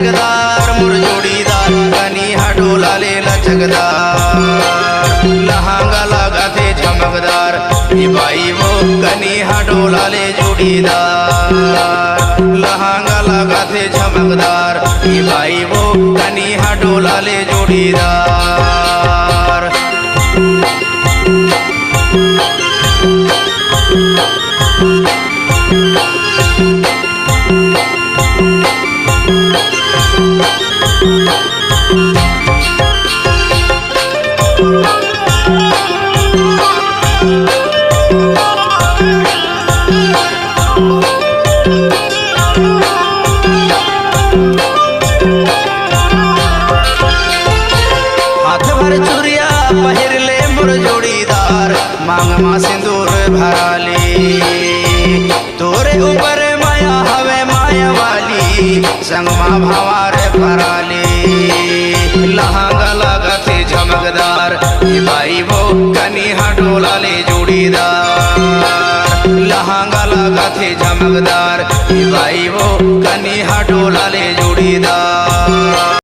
लचकदार मोर जोडीदार कनी हा डोलाले लचकदार लहांगा लगाते चमकदार ही बाई वो कनी हा डोलाले जोडीदार लहांगा लगाते चमकदार ही बाई वो कनी हा डोलाले जोडीदार। हाथ भर चुरिया पहिरले मोर जोड़ीदार मांग मा सिंदूर भराली तोरे ऊपर माया हवे माया वाली संग मा भवार भराली लहांगा लगते झमकदार बाई वो कनी हा डोलाले जोड़ीदार लहांगा लगते झमकदार बाई वो कनी हा डोलाले जोड़ीदार।